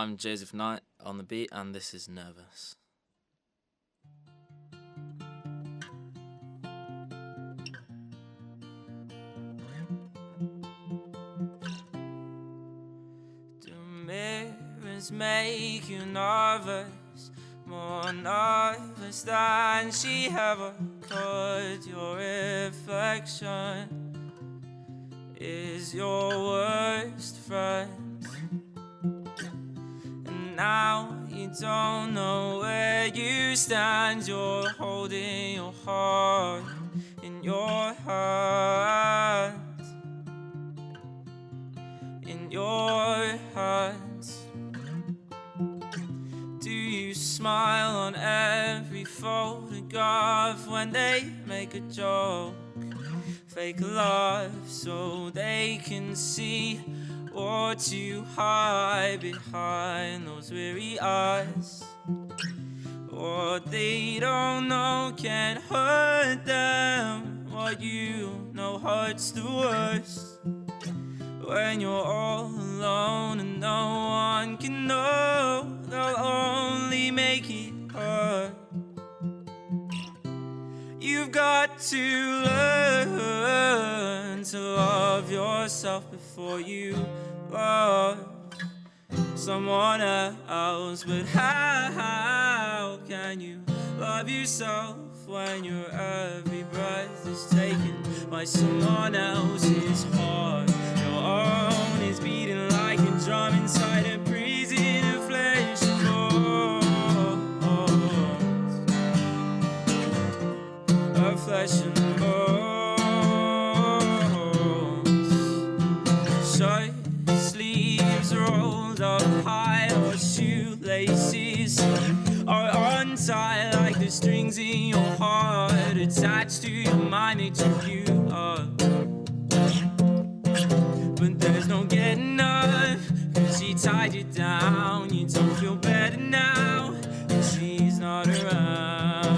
I'm Joseph Knight on the beat, and this is Nervous. Do mirrors make you nervous? More nervous than she ever could. Your reflection is your worst friend, and now you don't know where you stand. You're holding your heart in your hands, in your hands. Do you smile on every photograph when they make a joke? Fake love so they can see what you hide behind those weary eyes. What they don't know can hurt them. What you know hurts the worst. When you're all alone and no one can know, they'll only make it hurt. You've got to learn to love yourself before you love someone else. But how can you love yourself when your every breath is taken by someone else's heart? Your own is beating like a drum inside a prison of flesh and bones, of flesh and bones. Shirt sleeves rolled up high, or shoelaces are untied like the strings in your heart, attached to your mind. They took you up, but there's no getting up, 'cause she tied you down. You don't feel better now, and she's not around.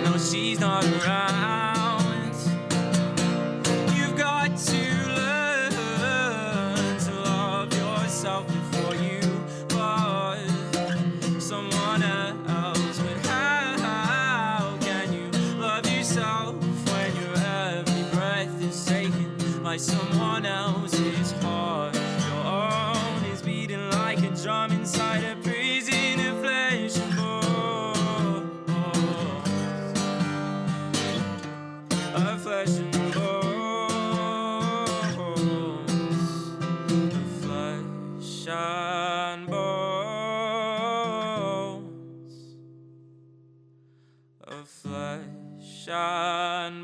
No, she's not around. You've got to learn to love yourself before you love someone else. But how can you love yourself when your every breath is taken by someone else's heart? Your own is beating like a drum inside a prison of flesh and bones, of flesh and bones, of flesh and bones, of flesh and bones,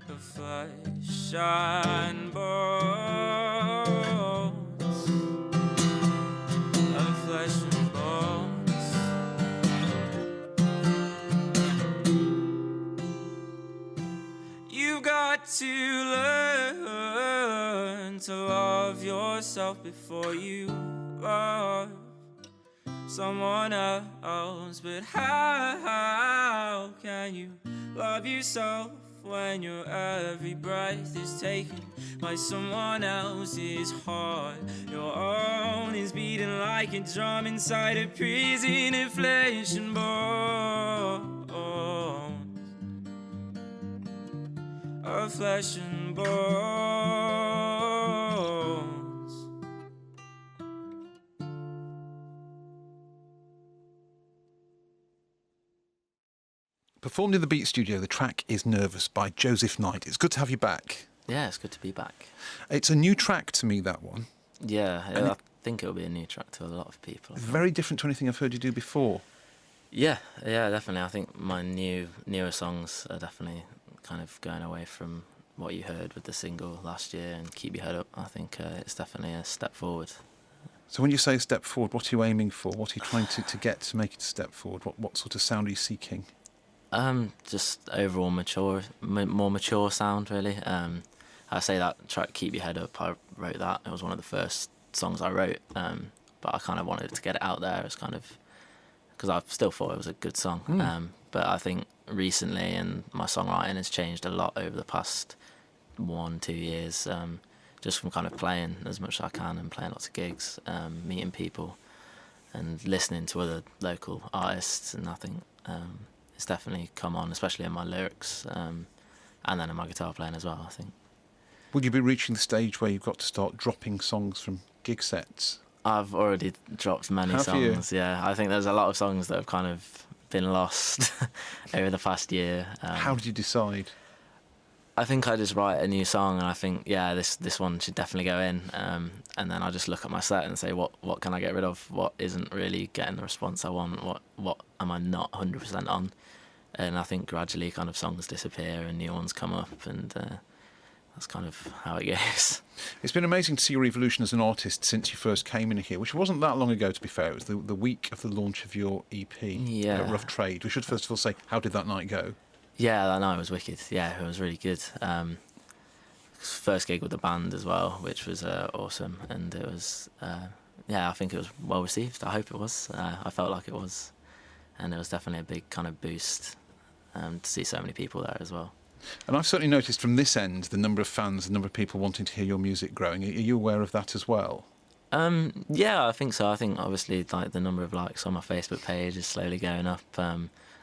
of flesh and bones, of flesh and bones. You got to learn to love yourself before you love someone else. But how can you love yourself when your every breath is taken by someone else's heart? Your own is beating like a drum inside a prison of flesh and bones, of flesh and bones. Performed in the Beat Studio, the track is Nervous by Joseph Knight. It's good to have you back. Yeah, it's good to be back. It's a new track to me, that one. Yeah, I think it'll be a new track to a lot of people. Very different to anything I've heard you do before. Yeah, definitely. I think my newer songs are definitely kind of going away from what you heard with the single last year and Keep Your Head Up. I think it's definitely a step forward. So when you say a step forward, what are you aiming for? What are you trying to get to make it a step forward? What sort of sound are you seeking? Just overall more mature sound, really. I say that track "Keep Your Head Up." I wrote that. It was one of the first songs I wrote, but I kind of wanted to get it out there. It's kind of because I still thought it was a good song. But I think recently, and my songwriting has changed a lot over the past 1-2 years. Just from kind of playing as much as I can and playing lots of gigs, meeting people, and listening to other local artists, and I think it's definitely come on, especially in my lyrics, and then in my guitar playing as well, I think. Will you be reaching the stage where you've got to start dropping songs from gig sets? I've already dropped many Have songs, you? yeah. I think there's a lot of songs that have kind of been lost over the past year. How did you decide? I think I just write a new song and I think, yeah, this one should definitely go in. And then I just look at my set and say, what can I get rid of? What isn't really getting the response I want? What am I not 100% on? And I think gradually kind of songs disappear and new ones come up, and that's kind of how it goes. It's been amazing to see your evolution as an artist since you first came in here, which wasn't that long ago, to be fair. It was the week of the launch of your EP, Rough Trade. We should first of all say, how did that night go? Yeah, that night was wicked. Yeah, it was really good. First gig with the band as well, which was awesome. And it was, I think it was well received. I hope it was. I felt like it was. And it was definitely a big kind of boost to see so many people there as well. And I've certainly noticed from this end the number of fans, the number of people wanting to hear your music growing. Are you aware of that as well? Yeah, I think so. I think obviously like the number of likes on my Facebook page is slowly going up,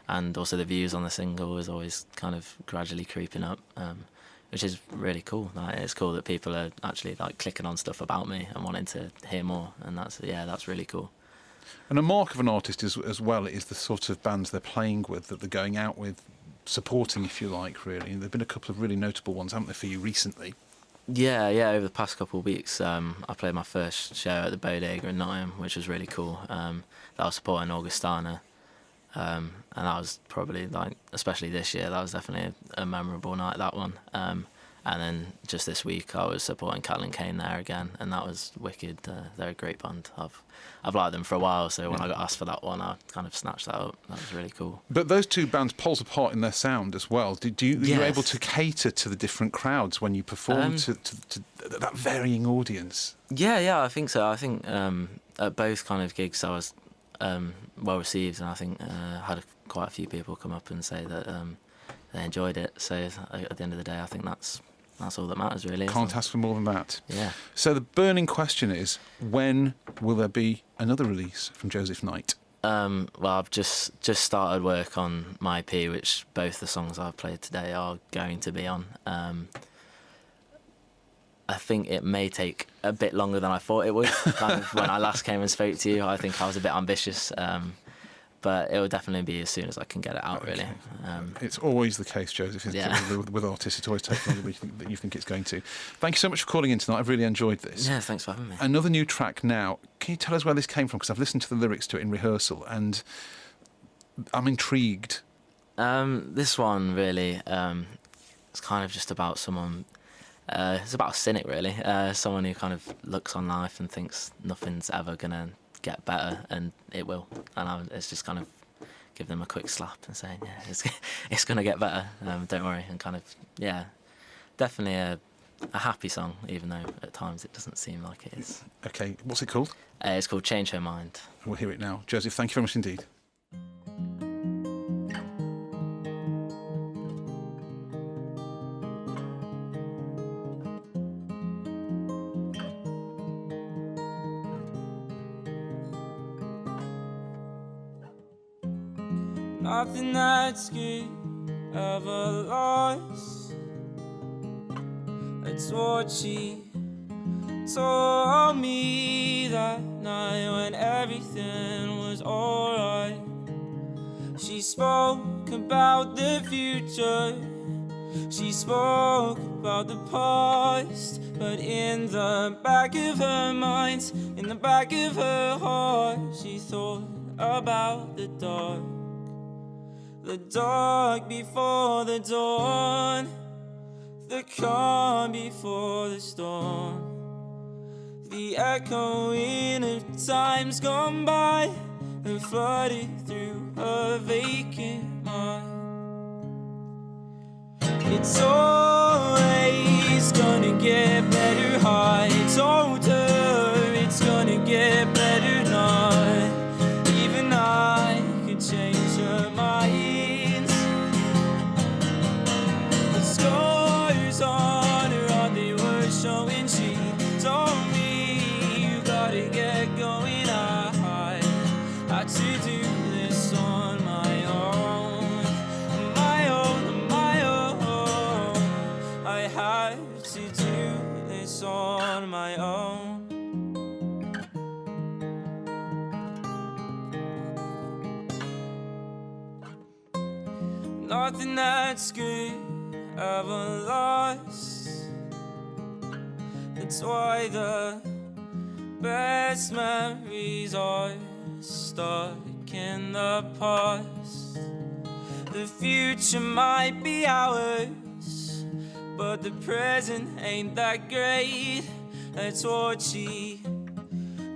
and also the views on the single is always kind of gradually creeping up, which is really cool. Like, it's cool that people are actually like clicking on stuff about me and wanting to hear more, and that's really cool. And a mark of an artist as well is the sort of bands they're playing with, that they're going out with, supporting, if you like, really. And there have been a couple of really notable ones, haven't there, for you recently? Yeah, over the past couple of weeks, I played my first show at the Bodega in Nottingham, which was really cool. That was supporting Augustana, and that was probably, like, especially this year, that was definitely a memorable night, that one. And then just this week, I was supporting Karl and Kane there again, and that was wicked. They're a great band. I've liked them for a while, so when I got asked for that one, I kind of snatched that up. That was really cool. But those two bands poles apart in their sound as well. Are you able to cater to the different crowds when you perform to that varying audience? Yeah, I think so. I think at both kind of gigs, I was well received, and I think had quite a few people come up and say that they enjoyed it. So at the end of the day, I think that's all that matters, really. Can't ask for more than that. Yeah. So the burning question is, when will there be another release from Joseph Knight? Well, I've just started work on my EP, which both the songs I've played today are going to be on. I think it may take a bit longer than I thought it would. Kind of when I last came and spoke to you, I think I was a bit ambitious. But it will definitely be as soon as I can get it out, really. It's always the case, Joseph, with artists. It always takes longer than you think it's going to. Thank you so much for calling in tonight. I've really enjoyed this. Yeah, thanks for having me. Another new track now. Can you tell us where this came from? Because I've listened to the lyrics to it in rehearsal, and I'm intrigued. This one, really, it's kind of just about someone... it's about a cynic, really. Someone who kind of looks on life and thinks nothing's ever going to get better, and it will. And it's just kind of give them a quick slap and saying, yeah, it's going to get better, don't worry. And kind of, yeah, definitely a happy song, even though at times it doesn't seem like it is. Okay, what's it called? It's called Change Her Mind. We'll hear it now. Joseph, thank you very much indeed. Nothing that's good ever lost. It's what she told me that night when everything was alright. She spoke about the future, she spoke about the past, but in the back of her mind, in the back of her heart, she thought about the dark. The dark before the dawn, the calm before the storm, the echoing of times gone by and flooded through her vacant mind. It's always gonna get better, I told her it's gonna get better, not even I could change her mind. do this on my own, my own, my own. I had to do this on my own. Nothing that's good ever lost. That's why the best memories are stuck in the past. The future might be ours, but the present ain't that great. That's what she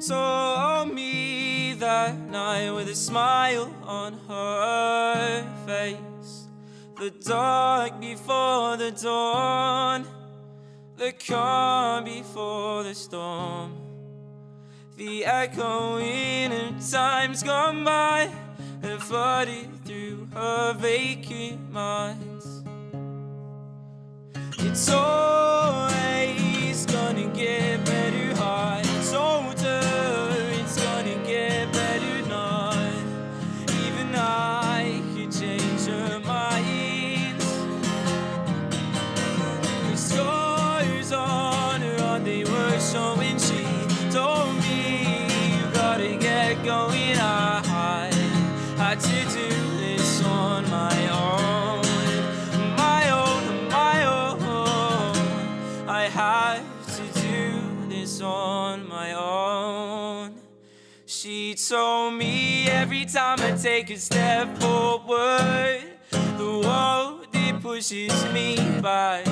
told me that night with a smile on her face. The dark before the dawn, the calm before the storm, the echoing of times gone by and flooded through her vacant mind. It's always gonna get better, I told her it's gonna get better, not even I could change her mind. The scars on her heart, they were showing. She told me you gotta get going. I had to do this on my own, my own, my own. I had to do this on my own. She told me every time I take a step forward, the world, it pushes me back.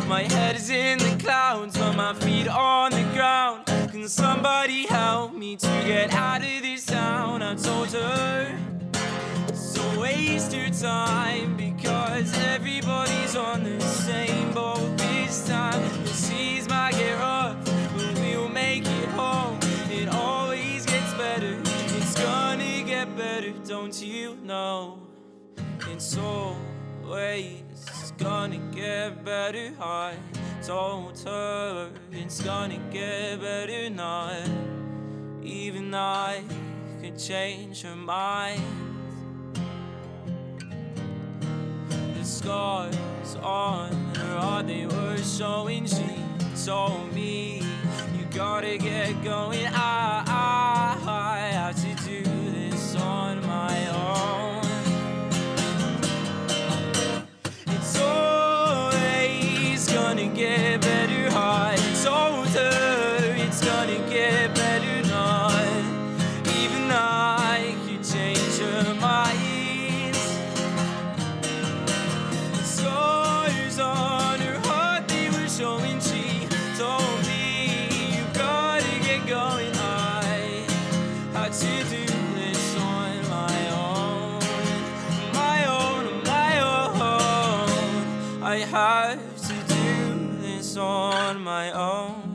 My head is in the clouds, but my feet on the ground. Can somebody help me to get out of this town? I told her, so waste your time, because everybody's on the same boat this time. The seas might get rough, but we'll make it home. It always gets better, it's gonna get better, don't you know? It's always gonna get better, I told her it's gonna get better, not even I could change her mind. The scars on her heart, they were showing. She told me you gotta get going. I have to do this on my own. It's always gonna get better, I told her it's gonna get better, not even I could change her mind. The scars on her heart, they were showing. She told me you gotta get going. I had to do this on my own, my own, my own. I had to do this on my own.